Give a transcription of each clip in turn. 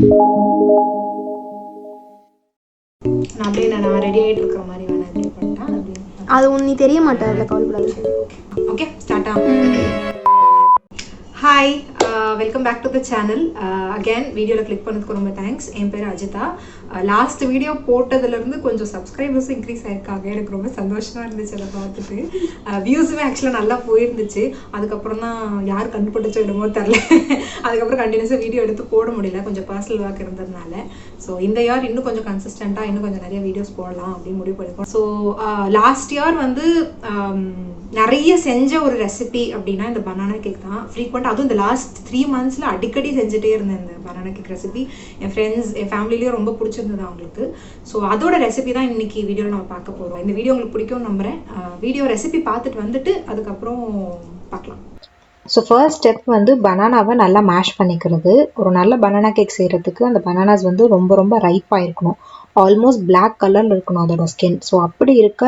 நான் அப்படியே நான் ரெடி ஆகிட்டு இருக்கிற மாதிரி வேணா எப்படி பண்ணிட்டேன் அது ஒன்று தெரிய மாட்டேன் அதில் கவலைப்படாது. ஓகே ஸ்டார்ட் ஆகும். Hi, welcome back to the channel. Again வீடியோவில் கிளிக் பண்ணதுக்கு ரொம்ப தேங்க்ஸ். என் பேர் அஜிதா. லாஸ்ட் வீடியோ போட்டதுலேருந்து கொஞ்சம் சப்ஸ்கிரைபர்ஸ் இன்க்ரீஸ் ஆயிருக்காங்க. எனக்கு ரொம்ப சந்தோஷமாக இருந்துச்சு அதை பார்த்துட்டு. வியூஸுமே ஆக்சுவலாக நல்லா போயிருந்துச்சு. அதுக்கப்புறம் தான் யார் கண்டுபிடிச்சோ இடமோ தெரில. அதுக்கப்புறம் கண்டினியூஸாக வீடியோ எடுத்து போட முடியல, கொஞ்சம் பர்சனல் ஒர்க் இருந்ததுனால. ஸோ இந்த இயர் இன்னும் கொஞ்சம் கன்சிஸ்டண்ட்டாக இன்னும் கொஞ்சம் நிறைய வீடியோஸ் போடலாம் அப்படின்னு முடிவு பண்ணிருக்கோம். ஸோ லாஸ்ட் இயர் வந்து நிறைய செஞ்ச ஒரு ரெசிபி அப்படின்னா இந்த பனானா கேக் தான். ஃப்ரீக்வெண்ட் அதுவும் இந்த லாஸ்ட் 3 monthஸில் அடிக்கடி செஞ்சுட்டே இருந்தேன் இந்த பனானா கேக் ரெசிபி. என் ஃப்ரெண்ட்ஸ் என் ஃபேமிலிலேயும் ரொம்ப பிடிச்சிருந்தது அவங்களுக்கு. ஸோ அதோட ரெசிபி தான் இன்னைக்கு வீடியோவில் நம்ம பார்க்க போகிறோம். இந்த வீடியோ உங்களுக்கு பிடிக்கும்னு நம்புகிறேன். வீடியோ ரெசிபி பார்த்துட்டு வந்துட்டு அதுக்கப்புறம் பார்க்கலாம். ஸோ ஃபர்ஸ்ட் ஸ்டெப் வந்து பனானாவை நல்லா மேஷ் பண்ணிக்கிறது. ஒரு நல்ல பனானா கேக் செய்கிறதுக்கு அந்த பனானாஸ் வந்து ரொம்ப ரொம்ப ரைப்பாக இருக்கணும். ஆல்மோஸ்ட் பிளாக் கலரில் இருக்கணும் அதோட ஸ்கின். ஸோ அப்படி இருக்க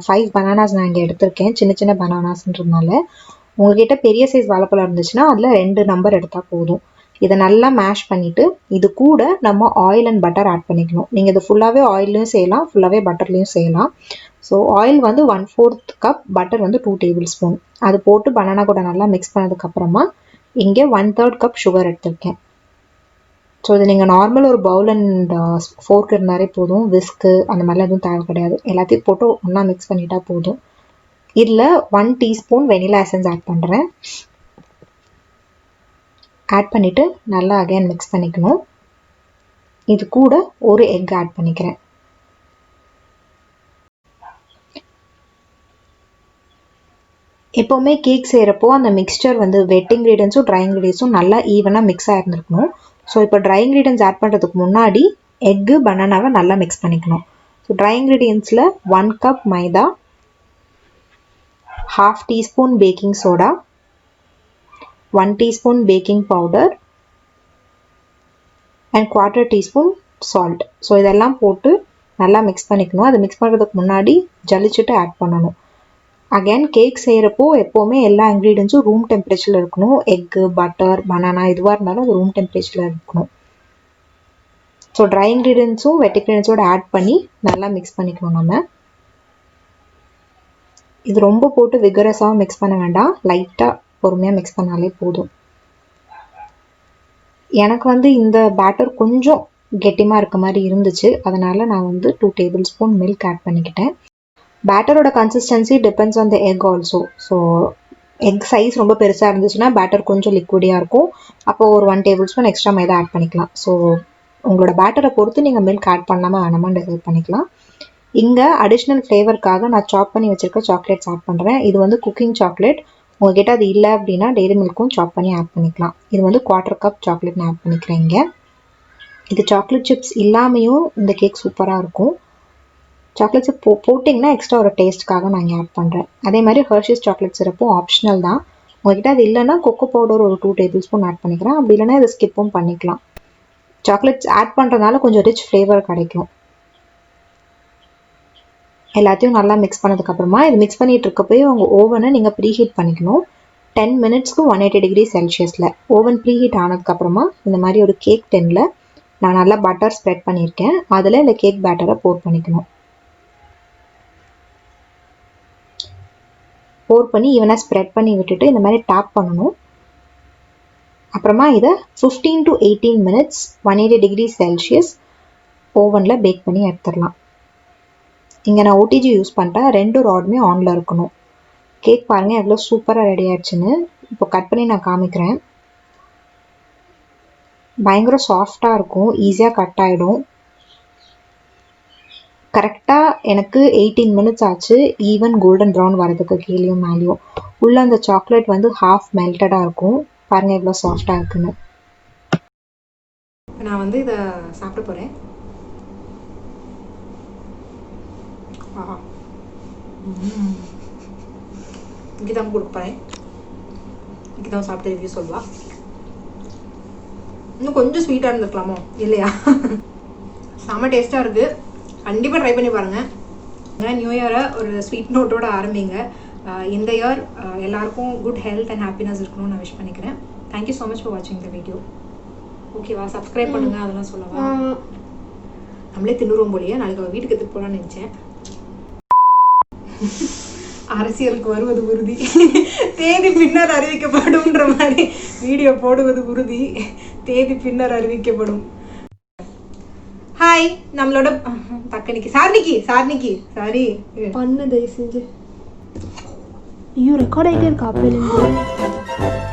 5 பனானாஸ் நான் இங்கே எடுத்திருக்கேன், சின்ன சின்ன பனானாஸ்ன்றதுனால. உங்ககிட்ட பெரிய சைஸ் வாழைப்பழம் இருந்துச்சுன்னா அதில் 2 நம்பர் எடுத்தால் போதும். இதை நல்லா மேஷ் பண்ணிவிட்டு இது கூட நம்ம ஆயில் அண்ட் பட்டர் ஆட் பண்ணிக்கணும். நீங்கள் இது ஃபுல்லாகவே ஆயிலையும் செய்யலாம், ஃபுல்லாகவே பட்டர்லையும் செய்யலாம். ஸோ ஆயில் வந்து 1/4 கப், பட்டர் வந்து 2 tablespoon. அது போட்டு பனானா கூட நல்லா மிக்ஸ் பண்ணதுக்கப்புறமா இங்கே 1/3 கப் சுகர் எடுத்திருக்கேன். ஸோ இது நீங்கள் நார்மல் ஒரு பவுல் அண்ட் ஃபோர்க் இருந்தாலே போதும். விஸ்க்கு அந்த மாதிரிலாம் எதுவும் தேவை கிடையாது. எல்லாத்தையும் போட்டு ஒன்றா மிக்ஸ் பண்ணிட்டா போதும். இதில் 1 teaspoon வெனிலா எசன்ஸ் ஆட் பண்ணுறேன். ஆட் பண்ணிவிட்டு நல்லா அகைன் மிக்ஸ் பண்ணிக்கணும். இது கூட ஒரு எக் ஆட் பண்ணிக்கிறேன். எப்போவுமே கேக் செய்கிறப்போ அந்த மிக்ஸ்சர் வந்து வெட் இன்க்ரீடியன்ஸும் ட்ரை இன்க்ரீடியன்ஸும் நல்லா ஈவனாக மிக்ஸ் ஆகிருந்துருக்கணும். ஸோ இப்போ ட்ரை இன்க்ரீடியன்ஸ் ஆட் பண்ணுறதுக்கு முன்னாடி எக்கு பனானாவை நல்லா மிக்ஸ் பண்ணிக்கணும். ஸோ ட்ரை இன்க்ரீடியன்ஸில் 1 cup maida, 1/2 teaspoon baking soda, 1 teaspoon baking powder and 1/4 teaspoon salt. So இதெல்லாம் போட்டு நல்லா மிக்ஸ் பண்ணிக்கணும். அது மிக்ஸ் பண்ணுறதுக்கு முன்னாடி ஜலிச்சுட்டு ஆட் பண்ணணும். அகேன் கேக் செய்கிறப்போ எப்போவுமே எல்லா இன்க்ரீடியன்ஸும் ரூம் டெம்பரேச்சரில் இருக்கணும். எக்கு, பட்டர், பனானா எதுவாக இருந்தாலும் அது ரூம் டெம்பரேச்சரில் இருக்கணும். ஸோ ட்ரை இன்க்ரீடியன்ஸும் வெட் இன்க்ரீடியன்ஸோடு ஆட் பண்ணி நல்லா மிக்ஸ் பண்ணிக்கணும். நம்ம இது ரொம்ப போட்டு விகரஸாக மிக்ஸ் பண்ண வேண்டாம், லைட்டாக பொறுமையாக மிக்ஸ் பண்ணாலே போதும். எனக்கு வந்து இந்த பேட்டர் கொஞ்சம் கெட்டிமாக இருக்க மாதிரி இருந்துச்சு, அதனால் நான் வந்து 2 tablespoon மில்க் ஆட் பண்ணிக்கிட்டேன். பேட்டரோட consistency depends on the egg also. So egg size ரொம்ப பெருசாக இருந்துச்சுன்னா பேட்டர் கொஞ்சம் லிக்விடியாக இருக்கும். அப்போது ஒரு 1 tablespoon எக்ஸ்ட்ரா மைதா ஆட் பண்ணிக்கலாம். ஸோ உங்களோட பேட்டரை பொறுத்து நீங்கள் மில்க் ஆட் பண்ணாமல் வேணாமான்னு டிசைட் பண்ணிக்கலாம். இங்கே அடிஷ்னல் ஃப்ளேவருக்காக நான் சாப் பண்ணி வச்சுருக்க சாக்லேட்ஸ் ஆட் பண்ணுறேன். இது வந்து குக்கிங் சாக்லேட். உங்கள்கிட்ட அது இல்லை அப்படின்னா டெய்ரி மில்க்கும் சாப் பண்ணி ஆட் பண்ணிக்கலாம். இது வந்து 1/4 கப் சாக்லேட் நான் ஆட் பண்ணிக்கிறேன் இங்கே. இது சாக்லேட் சிப்ஸ் இல்லாமையும் இந்த கேக் சூப்பராக இருக்கும். சாக்லேட் சிப் போட்டிங்கன்னா எக்ஸ்ட்ரா ஒரு டேஸ்ட்டுக்காக நான் இங்கே ஆட் பண்ணுறேன். அதே மாதிரி ஹெர்ஷீஸ் சாக்லேட் சிரப்பும் ஆப்ஷனல் தான். உங்கள்கிட்ட அது இல்லைன்னா கொக்கோ பவுடர் ஒரு 2 tablespoon ஆட் பண்ணிக்கிறேன். அப்படி இல்லைன்னா இதை ஸ்கிப்பும் பண்ணிக்கலாம். சாக்லேட்ஸ் ஆட் பண்ணுறதுனால கொஞ்சம் ரிச் ஃப்ளேவர் கிடைக்கும். எல்லாத்தையும் நல்லா மிக்ஸ் பண்ணதுக்கப்புறமா இது மிக்ஸ் பண்ணிகிட்டு இருக்கப்போ உங்கள் ஓவனை நீங்கள் ப்ரீஹீட் பண்ணிக்கணும். 10 minutesக்கு 180 degrees Celsiusல ஓவன் ப்ரீஹீட் ஆனதுக்கப்புறமா இந்த மாதிரி ஒரு கேக் டென்னில் நான் நல்லா பட்டர் ஸ்ப்ரெட் பண்ணியிருக்கேன். அதில் இந்த கேக் பேட்டரை போர் பண்ணிக்கணும். போர் பண்ணி ஈவனாக ஸ்ப்ரெட் பண்ணி விட்டுட்டு இந்த மாதிரி டேப் பண்ணணும். அப்புறமா இதை 15 to 18 minutes 180 degrees Celsius ஓவனில் back பண்ணி எடுத்துடலாம். இங்கே நான் ஓடிஜி யூஸ் பண்ணிட்டேன். 2 ராடுமே ஆனில் இருக்கணும். கேக் பாருங்கள் எவ்வளோ சூப்பராக ரெடி ஆயிடுச்சுன்னு. இப்போ கட் பண்ணி நான் காமிக்கிறேன். பயங்கர சாஃப்டாக இருக்கும், ஈஸியாக கட் ஆகிடும். கரெக்டாக எனக்கு 18 minutes ஆச்சு ஈவன் கோல்டன் ப்ரௌன் வரதுக்கு கீழேயும் மேலேயும். உள்ளே அந்த சாக்லேட் வந்து ஹாஃப் மெல்டடாக இருக்கும். பாருங்கள் எவ்வளோ சாஃப்டாக இருக்குன்னு. நான் வந்து இதை சாப்பிட போகிறேன். இங்கே தான் கொடுக்க போகிறேன். இங்கே தான் சாப்பிட்டு ரிவ்யூ சொல்வா. இன்னும் கொஞ்சம் ஸ்வீட்டாக இருந்திருக்கலாமோ இல்லையா? செம்ம டேஸ்ட்டாக இருக்குது. கண்டிப்பாக ட்ரை பண்ணி பாருங்கள். நியூ இயரை ஒரு ஸ்வீட் நோட்டோட ஆரம்பிங்க. இந்த இயர் எல்லாருக்கும் குட் ஹெல்த் அண்ட் ஹாப்பினஸ் இருக்கணும்னு நான் விஷ் பண்ணிக்கிறேன். தேங்க்யூ ஸோ மச் ஃபார் வாட்சிங் த வீடியோ. ஓகேவா? சப்ஸ்கிரைப் பண்ணுங்க அதெல்லாம் சொல்லவா? நம்மளே தின்னுருவோம் போலியே. நாளைக்கு அவள் வீட்டுக்கு எடுத்துட்டு போகலான்னு நினச்சேன். அரசியலுக்கு வருவது உறுதி, தேதி பின்னர் அறிவிக்கப்படும்ன்ற மாதிரி வீடியோ போடுவது உறுதி, தேதி பின்னர் அறிவிக்கப்படும். ஹாய், நம்மளோட தக்கனிக்கு சார்னிக்கு சாரி பண்ண தயவு செஞ்சு. ஐயோ ரெக்கார்ட் ஆகிட்டே இருக்கா அப்பேலேருந்து.